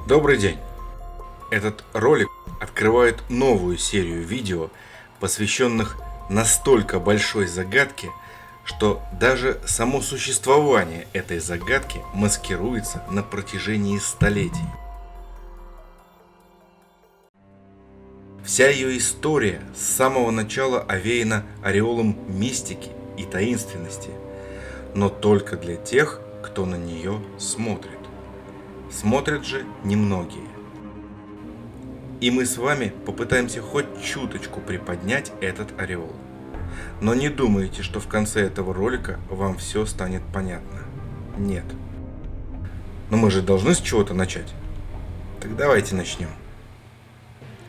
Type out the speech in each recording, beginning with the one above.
Добрый день! Этот ролик открывает новую серию видео, посвященных настолько большой загадке, что даже само существование этой загадки маскируется на протяжении столетий. Вся ее история с самого начала овеяна ореолом мистики и таинственности, но только для тех, кто на нее смотрит. Смотрят же немногие. И мы с вами попытаемся хоть чуточку приподнять этот ореол. Но не думайте, что в конце этого ролика вам все станет понятно. Нет. Но мы же должны с чего-то начать. Так давайте начнем.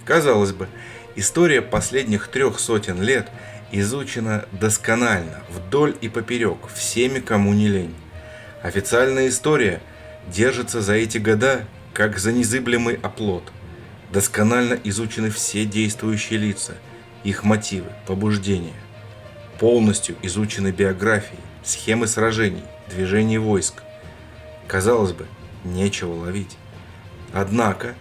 Казалось бы, история последних 300 лет изучена досконально, вдоль и поперек, всеми, кому не лень. Официальная история держится за эти года, как за незыблемый оплот. Досконально изучены все действующие лица, их мотивы, побуждения. Полностью изучены биографии, схемы сражений, движений войск. Казалось бы, нечего ловить. Однако,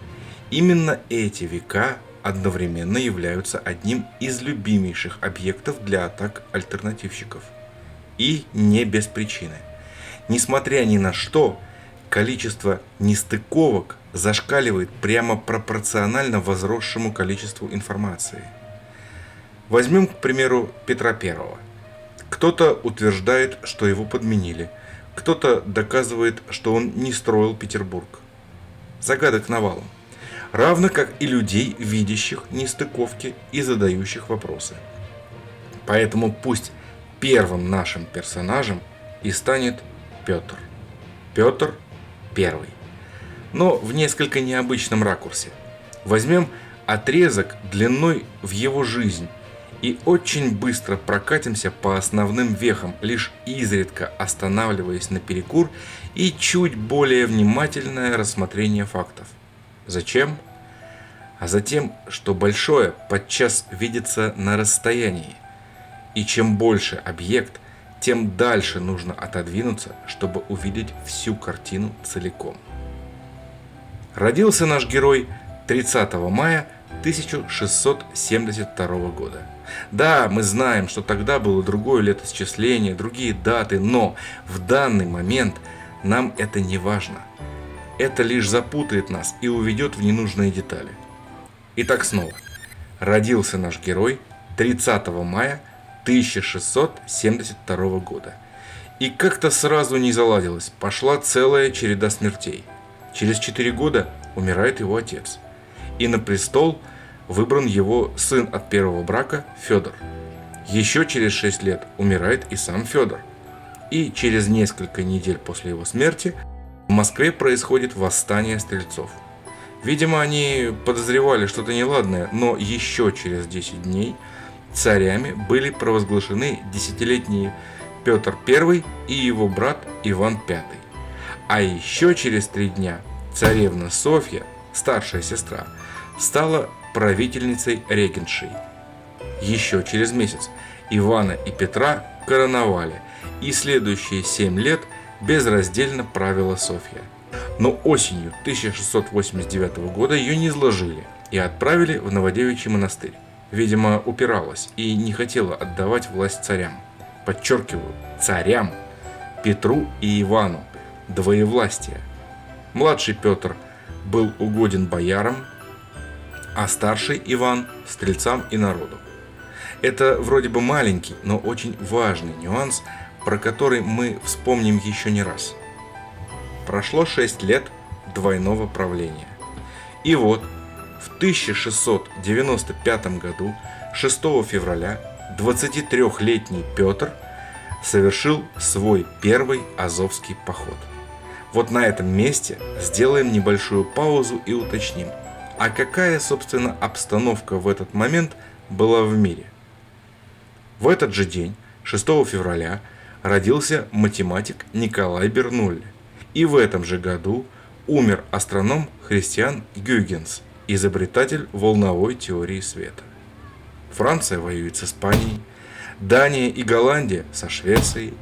именно эти века одновременно являются одним из любимейших объектов для атак альтернативщиков. И не без причины. Несмотря ни на что, количество нестыковок зашкаливает прямо пропорционально возросшему количеству информации. Возьмем, к примеру, Петра I. Кто-то утверждает, что его подменили, кто-то доказывает, что он не строил Петербург. Загадок навалом. Равно как и людей, видящих нестыковки и задающих вопросы. Поэтому пусть первым нашим персонажем и станет Петр. Петр I. Но в несколько необычном ракурсе. Возьмем отрезок длиной в его жизнь и очень быстро прокатимся по основным вехам, лишь изредка останавливаясь на перекур и чуть более внимательное рассмотрение фактов. Зачем? А затем, что большое подчас видится на расстоянии. И чем больше объект, тем дальше нужно отодвинуться, чтобы увидеть всю картину целиком. Родился наш герой 30 мая 1672 года. Да, мы знаем, что тогда было другое летоисчисление, другие даты, но в данный момент нам это не важно. Это лишь запутает нас и уведет в ненужные детали. Итак, снова. Родился наш герой 30 мая 1672 года. И как-то сразу не заладилось, пошла целая череда смертей. Через 4 года умирает его отец. И на престол выбран его сын от первого брака Федор. Еще через 6 лет умирает и сам Федор. И через несколько недель после его смерти в Москве происходит восстание стрельцов. Видимо, они подозревали что-то неладное, но еще через 10 дней царями были провозглашены десятилетние Петр I и его брат Иван V. А еще через 3 дня царевна Софья, старшая сестра, стала правительницей-регентшей. Еще через месяц Ивана и Петра короновали, и следующие 7 лет безраздельно правила Софья. Но осенью 1689 года ее низложили и отправили в Новодевичий монастырь. Видимо, упиралась и не хотела отдавать власть царям. Подчеркиваю, царям, Петру и Ивану, двоевластие. Младший Петр был угоден боярам, а старший Иван – стрельцам и народу. Это вроде бы маленький, но очень важный нюанс, про который мы вспомним еще не раз. Прошло 6 лет двойного правления. И вот в 1695 году, 6 февраля, 23-летний Петр совершил свой первый Азовский поход. Вот на этом месте сделаем небольшую паузу и уточним, а какая, собственно, обстановка в этот момент была в мире. В этот же день, 6 февраля, родился математик Николай Бернулли. И в этом же году умер астроном Христиан Гюйгенс, изобретатель волновой теории света. Франция воюет с Испанией, Дания и Голландия со Швецией,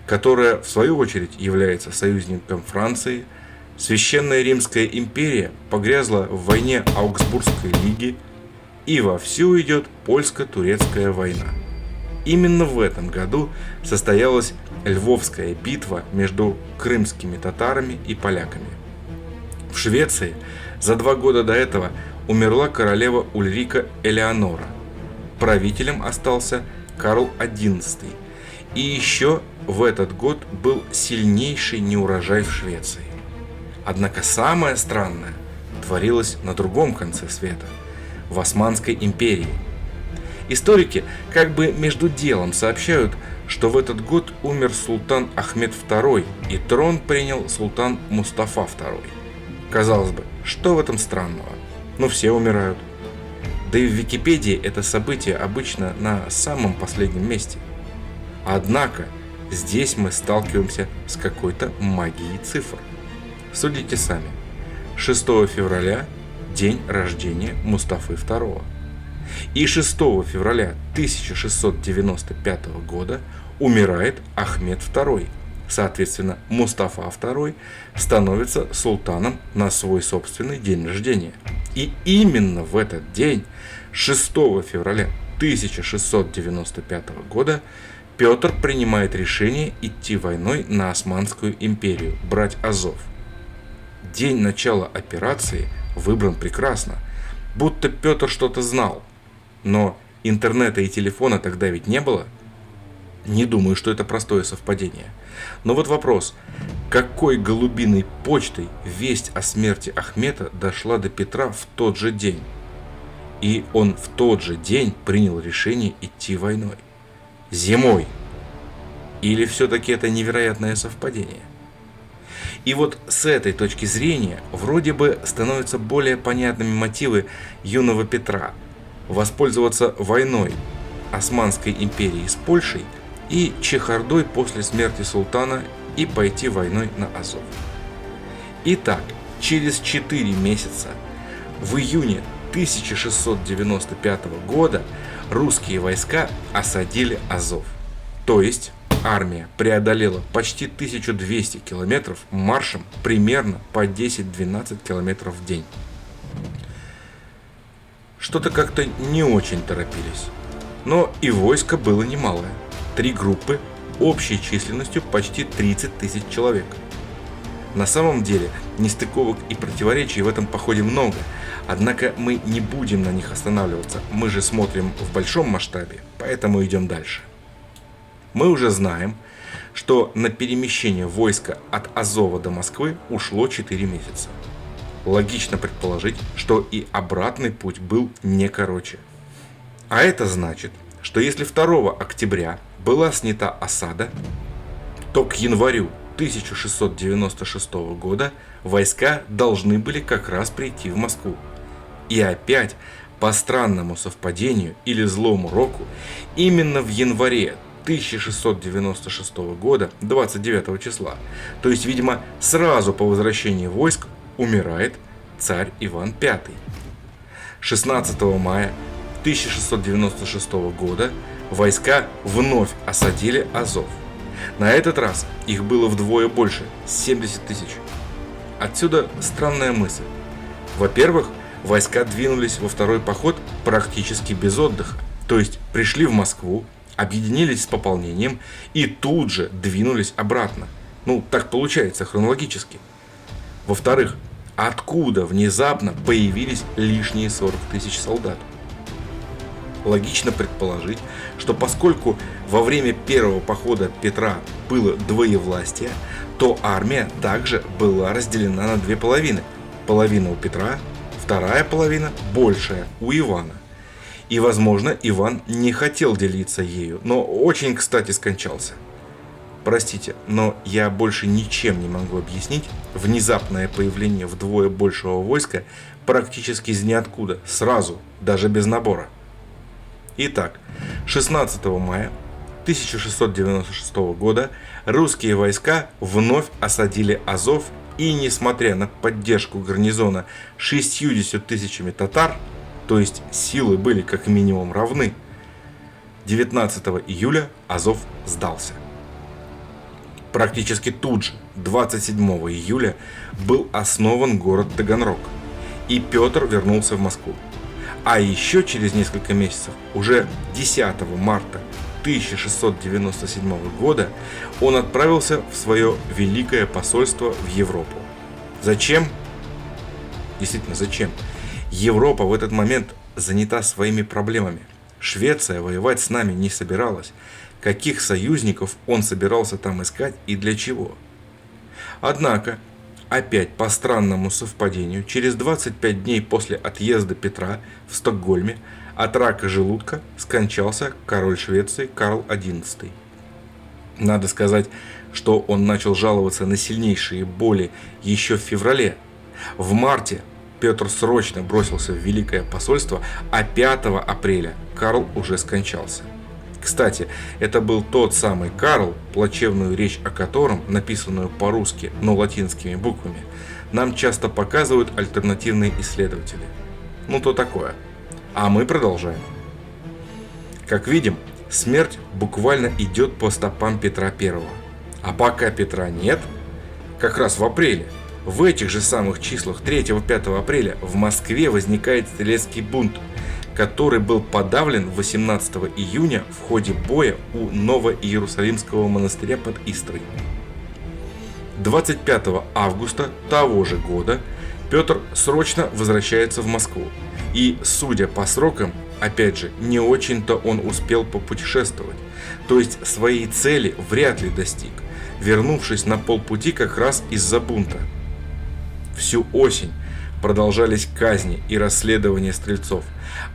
которая в свою очередь является союзником Франции, Священная Римская империя погрязла в войне Аугсбургской лиги, и вовсю идет польско-турецкая война. Именно в этом году состоялась Львовская битва между крымскими татарами и поляками. В Швеции за 2 года до этого умерла королева Ульрика Элеонора. Правителем остался Карл XI. И еще в этот год был сильнейший неурожай в Швеции. Однако самое странное творилось на другом конце света, в Османской империи. Историки как бы между делом сообщают, что в этот год умер султан Ахмед II и трон принял султан Мустафа II. Казалось бы, что в этом странного? Ну, все умирают. Да и в Википедии это событие обычно на самом последнем месте. Однако здесь мы сталкиваемся с какой-то магией цифр. Судите сами. 6 февраля – день рождения Мустафы II. И 6 февраля 1695 года умирает Ахмед II. Соответственно, Мустафа II становится султаном на свой собственный день рождения. И именно в этот день, 6 февраля 1695 года, Петр принимает решение идти войной на Османскую империю, брать Азов. День начала операции выбран прекрасно, будто Петр что-то знал. Но интернета и телефона тогда ведь не было. Не думаю, что это простое совпадение. Но вот вопрос, какой голубиной почтой весть о смерти Ахмета дошла до Петра в тот же день? И он в тот же день принял решение идти войной. Зимой. Или все-таки это невероятное совпадение? И вот с этой точки зрения вроде бы становятся более понятными мотивы юного Петра воспользоваться войной Османской империи с Польшей и чехардой после смерти султана и пойти войной на Азов. Итак, через 4 месяца, в июне 1695 года, русские войска осадили Азов. То есть армия преодолела почти 1200 километров маршем примерно по 10-12 километров в день. Что-то как-то не очень торопились. Но и войско было немалое. 3 группы общей численностью почти 30 тысяч человек. На самом деле нестыковок и противоречий в этом походе много, однако мы не будем на них останавливаться, мы же смотрим в большом масштабе, поэтому идем дальше. Мы уже знаем, что на перемещение войска от Азова до Москвы ушло 4 месяца. Логично предположить, что и обратный путь был не короче. А это значит, что если 2 октября была снята осада, то к январю 1696 года войска должны были как раз прийти в Москву. И опять, по странному совпадению или злому року, именно в январе 1696 года, 29 числа, то есть, видимо, сразу по возвращении войск, умирает царь Иван V. 16 мая 1696 года войска вновь осадили Азов. На этот раз их было вдвое больше – 70 тысяч. Отсюда странная мысль. Во-первых, войска двинулись во второй поход практически без отдыха, то есть пришли в Москву, объединились с пополнением и тут же двинулись обратно. Ну, так получается хронологически. Во-вторых, откуда внезапно появились лишние 40 тысяч солдат? Логично предположить, что поскольку во время первого похода Петра было двоевластие, то армия также была разделена на 2 половины. Половина у Петра, вторая половина, большая, у Ивана. И, возможно, Иван не хотел делиться ею, но очень, кстати, скончался. Простите, но я больше ничем не могу объяснить внезапное появление вдвое большего войска практически из ниоткуда, сразу, даже без набора. Итак, 16 мая 1696 года русские войска вновь осадили Азов и, несмотря на поддержку гарнизона 60 тысячами татар, то есть силы были как минимум равны, 19 июля Азов сдался. Практически тут же, 27 июля, был основан город Таганрог, и Петр вернулся в Москву. А еще через несколько месяцев, уже 10 марта 1697 года, он отправился в свое великое посольство в Европу. Зачем? Действительно, зачем? Европа в этот момент занята своими проблемами. Швеция воевать с нами не собиралась. Каких союзников он собирался там искать и для чего? Однако, опять по странному совпадению, через 25 дней после отъезда Петра в Стокгольме от рака желудка скончался король Швеции Карл XI. Надо сказать, что он начал жаловаться на сильнейшие боли еще в феврале. В марте Петр срочно бросился в Великое посольство, а 5 апреля Карл уже скончался. Кстати, это был тот самый Карл, плачевную речь о котором, написанную по-русски, но латинскими буквами, нам часто показывают альтернативные исследователи. Ну то такое. А мы продолжаем. Как видим, смерть буквально идет по стопам Петра I. А пока Петра нет, как раз в апреле, в этих же самых числах 3-5 апреля в Москве возникает стрелецкий бунт, который был подавлен 18 июня в ходе боя у Новоиерусалимского монастыря под Истрой. 25 августа того же года Петр срочно возвращается в Москву. И, судя по срокам, опять же, не очень-то он успел попутешествовать, то есть своей цели вряд ли достиг, вернувшись на полпути как раз из-за бунта. Всю осень продолжались казни и расследования стрельцов,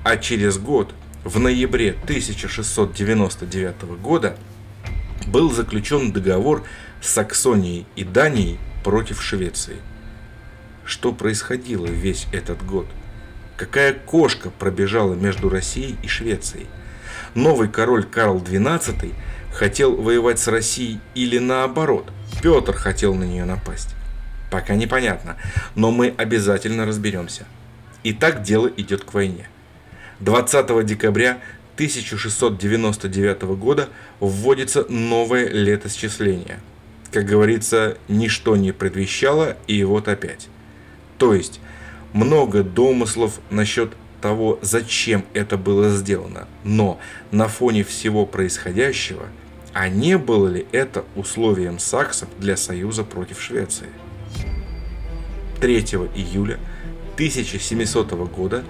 а через год, в ноябре 1699 года, был заключен договор с Саксонией и Данией против Швеции. Что происходило весь этот год? Какая кошка пробежала между Россией и Швецией? Новый король Карл XII хотел воевать с Россией или наоборот, Петр хотел на нее напасть? Пока непонятно, но мы обязательно разберемся. Итак, дело идет к войне. 20 декабря 1699 года вводится новое летосчисление. Как говорится, ничто не предвещало, и вот опять. То есть, много домыслов насчет того, зачем это было сделано, но на фоне всего происходящего, а не было ли это условием саксов для союза против Швеции? 3 июля 1700 года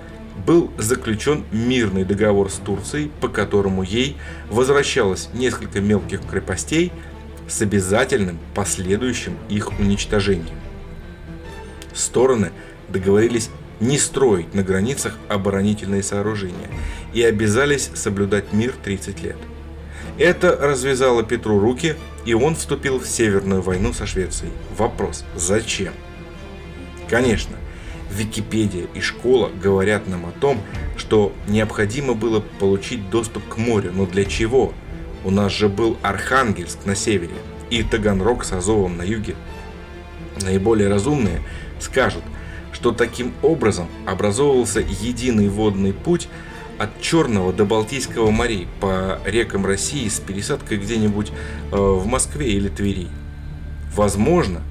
был заключен мирный договор с Турцией, по которому ей возвращалось несколько мелких крепостей с обязательным последующим их уничтожением. Стороны договорились не строить на границах оборонительные сооружения и обязались соблюдать мир 30 лет. Это развязало Петру руки, и он вступил в Северную войну со Швецией. Вопрос: зачем? Конечно, Википедия и школа говорят нам о том, что необходимо было получить доступ к морю, но для чего? У нас же был Архангельск на севере и Таганрог с Азовом на юге. Наиболее разумные скажут, что таким образом образовывался единый водный путь от Черного до Балтийского морей по рекам России с пересадкой где-нибудь в Москве или Твери. Возможно,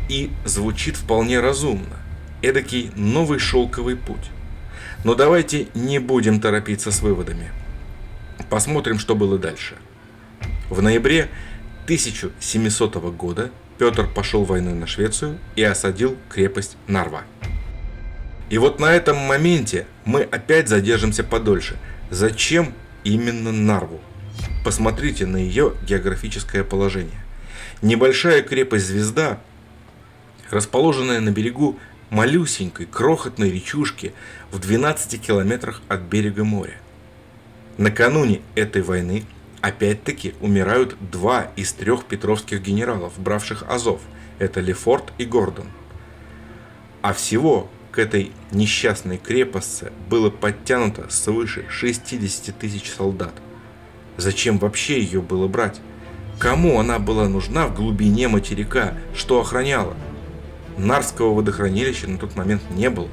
и звучит вполне разумно. Эдакий новый шелковый путь. Но давайте не будем торопиться с выводами. Посмотрим, что было дальше. В ноябре 1700 года Петр пошел войной на Швецию и осадил крепость Нарва. И вот на этом моменте мы опять задержимся подольше. Зачем именно Нарву? Посмотрите на ее географическое положение. Небольшая крепость Звезда, расположенная на берегу малюсенькой крохотной речушки в 12 километрах от берега моря. Накануне этой войны опять-таки умирают 2 из 3 петровских генералов, бравших Азов. Это Лефорт и Гордон. А всего к этой несчастной крепости было подтянуто свыше 60 тысяч солдат. Зачем вообще ее было брать? Кому она была нужна в глубине материка? Что охраняла? Нарвского водохранилища на тот момент не было.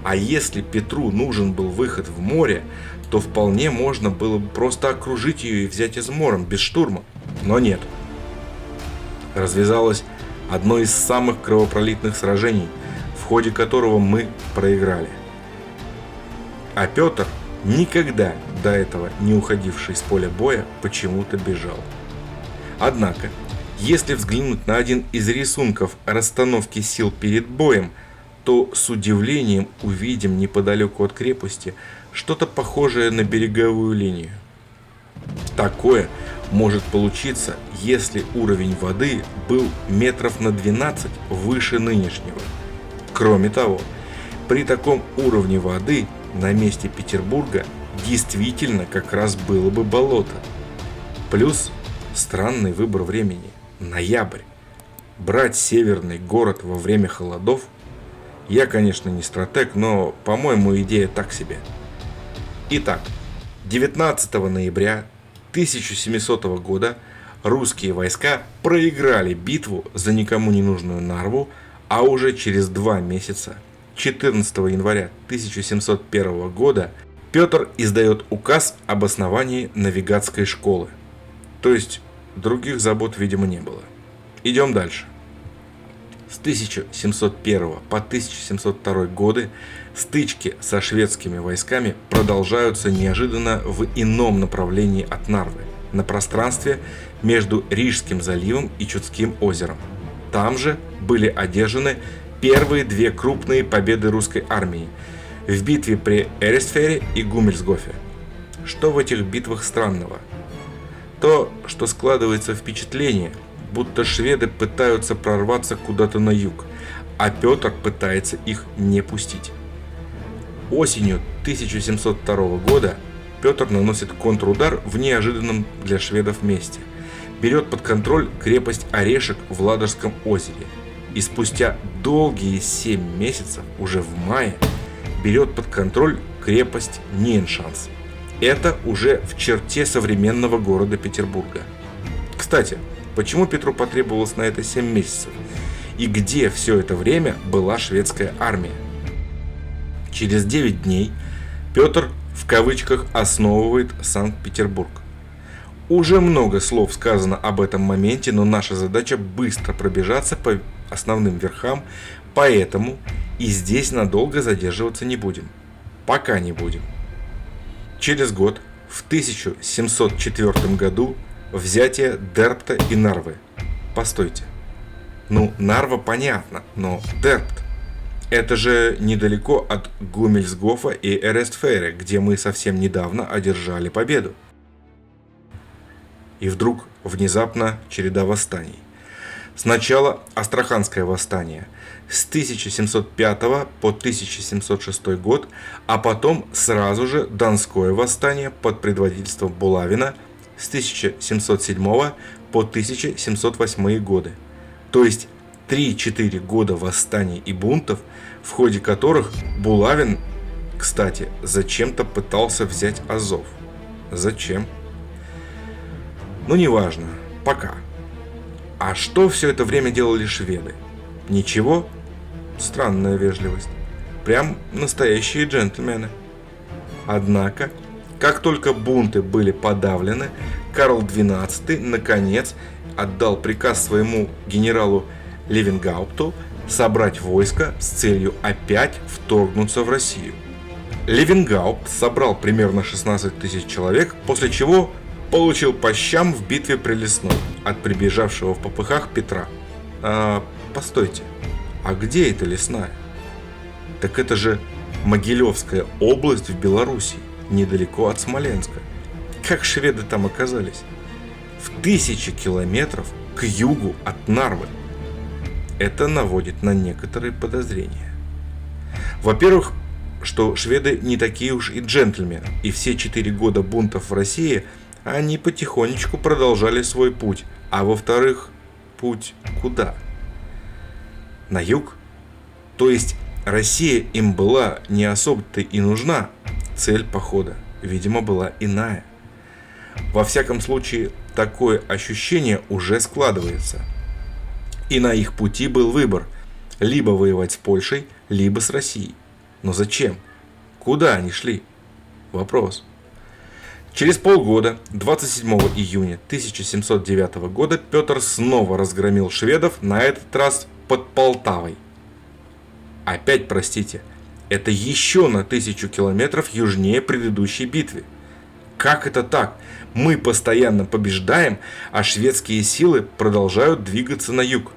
А если Петру нужен был выход в море, то вполне можно было бы просто окружить ее и взять измором, без штурма. Но нет. развязалось одно из самых кровопролитных сражений, в ходе которого мы проиграли. А Петр, никогда до этого не уходивший с поля боя, почему-то бежал. Однако, если взглянуть на один из рисунков расстановки сил перед боем, то с удивлением увидим неподалеку от крепости что-то похожее на береговую линию. Такое может получиться, если уровень воды был метров на 12 выше нынешнего. Кроме того, при таком уровне воды на месте Петербурга действительно как раз было бы болото. Плюс странный выбор времени – ноябрь. Брать северный город во время холодов? Я, конечно, не стратег, но, по-моему, идея так себе. Итак, 19 ноября 1700 года русские войска проиграли битву за никому не нужную Нарву, а уже через 2 месяца, 14 января 1701 года, Петр издает указ об основании навигатской школы. То есть других забот, видимо, не было. Идем дальше. С 1701 по 1702 годы стычки со шведскими войсками продолжаются неожиданно в ином направлении от Нарвы, на пространстве между Рижским заливом и Чудским озером. Там же были одержаны первые 2 крупные победы русской армии в битве при Эрестфере и Гумельсгофе. Что в этих битвах странного? То, что складывается впечатление, будто шведы пытаются прорваться куда-то на юг, а Петр пытается их не пустить. Осенью 1702 года Петр наносит контрудар в неожиданном для шведов месте, берет под контроль крепость Орешек в Ладожском озере и спустя долгие 7 месяцев, уже в мае, берет под контроль крепость Нейншанс. Это уже в черте современного города Петербурга. Кстати, почему Петру потребовалось на это 7 месяцев? И где все это время была шведская армия? Через 9 дней Петр в кавычках основывает Санкт-Петербург. Уже много слов сказано об этом моменте, но наша задача быстро пробежаться по основным верхам, поэтому и здесь надолго задерживаться не будем. Пока не будем. Через год, в 1704 году, взятие Дерпта и Нарвы. Постойте. Нарва понятно, но Дерпт. Это же недалеко от Гумельсгофа и Эрестфере, где мы совсем недавно одержали победу. И вдруг, внезапно, череда восстаний. Сначала Астраханское восстание с 1705 по 1706 год, а потом сразу же Донское восстание под предводительством Булавина с 1707 по 1708 годы. То есть 3-4 года восстаний и бунтов, в ходе которых Булавин, кстати, зачем-то пытался взять Азов. Зачем? Неважно. Пока. А что все это время делали шведы? Ничего? Странная вежливость. Прям настоящие джентльмены. Однако, как только бунты были подавлены, Карл XII наконец отдал приказ своему генералу Левенгаупту собрать войско с целью опять вторгнуться в Россию. Левенгаупт собрал примерно 16 тысяч человек, после чего получил по щам в битве при Лесной от прибежавшего в попыхах Петра. Постойте, а где эта Лесная? Так это же Могилевская область в Белоруссии, недалеко от Смоленска. Как шведы там оказались? В 1000 километров к югу от Нарвы. Это наводит на некоторые подозрения. Во-первых, что шведы не такие уж и джентльмены, и все 4 года бунтов в России они потихонечку продолжали свой путь. А во-вторых, путь куда? На юг? То есть Россия им была не особо-то и нужна. Цель похода, видимо, была иная. Во всяком случае, такое ощущение уже складывается. И на их пути был выбор – либо воевать с Польшей, либо с Россией. Но зачем? Куда они шли? Вопрос. Через полгода, 27 июня 1709 года, Петр снова разгромил шведов, на этот раз под Полтавой. Опять, простите, это еще на 1000 километров южнее предыдущей битвы. Как это так? Мы постоянно побеждаем, а шведские силы продолжают двигаться на юг.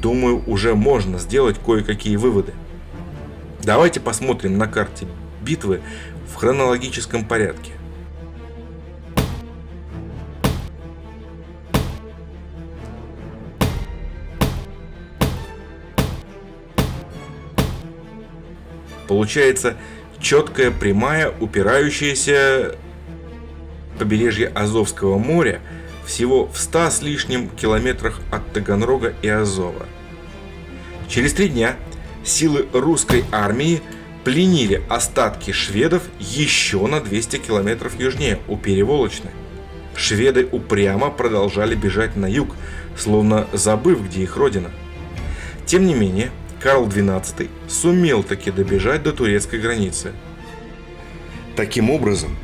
Думаю, уже можно сделать кое-какие выводы. Давайте посмотрим на карте битвы в хронологическом порядке. Получается четкая прямая, упирающаяся побережье Азовского моря всего в 100 с лишним километрах от Таганрога и Азова. Через 3 дня силы русской армии пленили остатки шведов еще на 200 километров южнее, у Переволочной. Шведы упрямо продолжали бежать на юг, словно забыв, где их родина. Тем не менее, Карл XII сумел таки добежать до турецкой границы. Таким образом,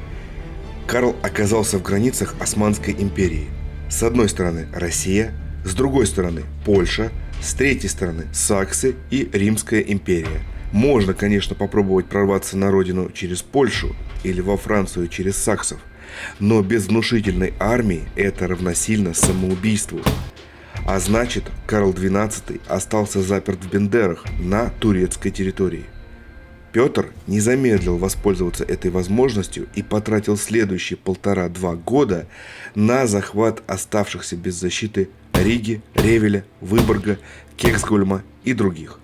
Карл оказался в границах Османской империи. С одной стороны Россия, с другой стороны Польша, с третьей стороны Саксы и Римская империя. Можно, конечно, попробовать прорваться на родину через Польшу или во Францию через саксов, но без внушительной армии это равносильно самоубийству. А значит, Карл XII остался заперт в Бендерах на турецкой территории. Петр не замедлил воспользоваться этой возможностью и потратил следующие 1,5-2 года на захват оставшихся без защиты Риги, Ревеля, Выборга, Кексгольма и других.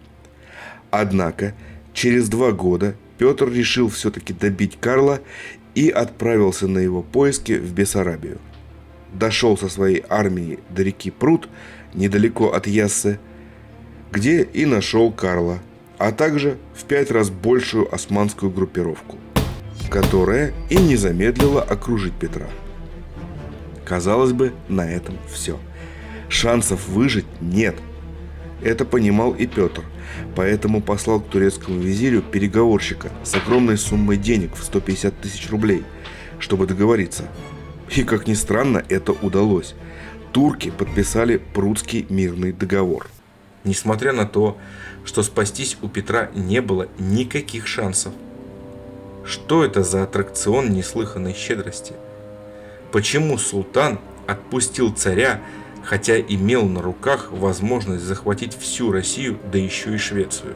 Однако, через 2 года Петр решил все-таки добить Карла и отправился на его поиски в Бессарабию. Дошел со своей армией до реки Прут, недалеко от Яссы, где и нашел Карла, а также в 5 раз большую османскую группировку, которая и не замедлила окружить Петра. Казалось бы, на этом все. Шансов выжить нет. Это понимал и Петр, поэтому послал к турецкому визирю переговорщика с огромной суммой денег в 150 тысяч рублей, чтобы договориться. И, как ни странно, это удалось. Турки подписали Прутский мирный договор. Несмотря на то, что спастись у Петра не было никаких шансов. Что это за аттракцион неслыханной щедрости? Почему султан отпустил царя, хотя имел на руках возможность захватить всю Россию, да еще и Швецию?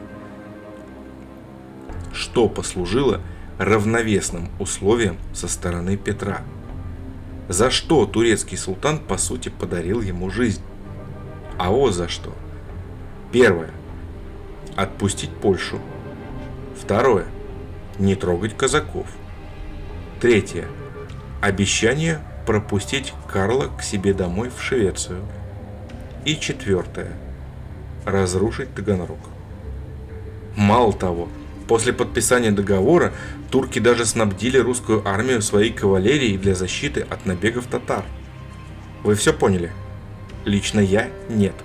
Что послужило равновесным условием со стороны Петра? За что турецкий султан, по сути, подарил ему жизнь? А вот за что. Первое. Отпустить Польшу. Второе. Не трогать казаков. Третье. Обещание пропустить Карла к себе домой в Швецию. И четвертое. Разрушить Таганрог. Мало того, после подписания договора турки даже снабдили русскую армию своей кавалерией для защиты от набегов татар. Вы все поняли? Лично я нет.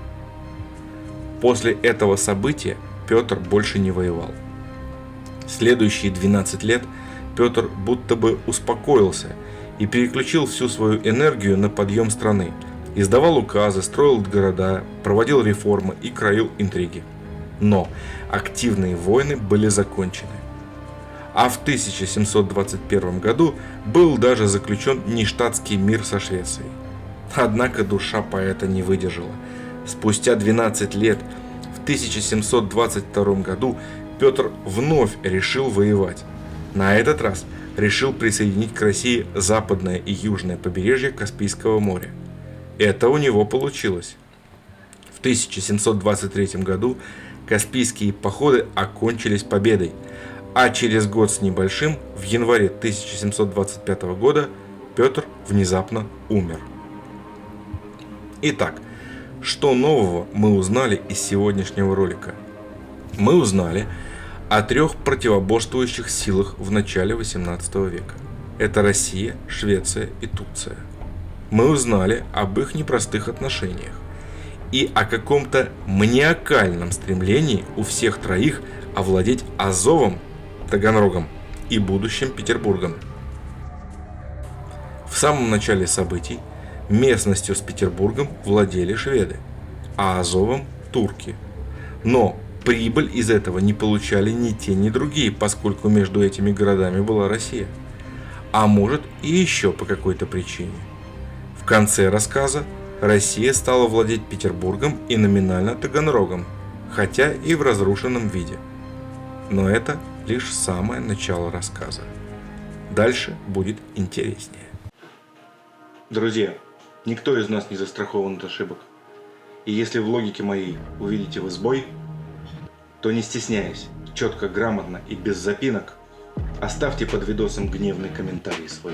После этого события Петр больше не воевал. Следующие 12 лет Петр будто бы успокоился и переключил всю свою энергию на подъем страны. Издавал указы, строил города, проводил реформы и краил интриги. Но активные войны были закончены. А в 1721 году был даже заключен нештатский мир со Швецией. Однако душа поэта не выдержала. Спустя 12 лет, в 1722 году, Петр вновь решил воевать. На этот раз решил присоединить к России западное и южное побережье Каспийского моря. Это у него получилось. В 1723 году Каспийские походы окончились победой, а через год с небольшим, в январе 1725 года, Петр внезапно умер. Итак, что нового мы узнали из сегодняшнего ролика? Мы узнали о 3 противоборствующих силах в начале 18 века. Это Россия, Швеция и Турция. Мы узнали об их непростых отношениях и о каком-то маниакальном стремлении у всех троих овладеть Азовом, Таганрогом и будущим Петербургом. самом начале событий местностью с Петербургом владели шведы, а Азовом – турки. Но прибыль из этого не получали ни те, ни другие, поскольку между этими городами была Россия. А может и еще по какой-то причине. В конце рассказа Россия стала владеть Петербургом и номинально Таганрогом, хотя и в разрушенном виде. Но это лишь самое начало рассказа. Дальше будет интереснее. Друзья, никто из нас не застрахован от ошибок. И если в логике моей увидите вы сбой, то не стесняясь, четко, грамотно и без запинок, оставьте под видосом гневный комментарий свой.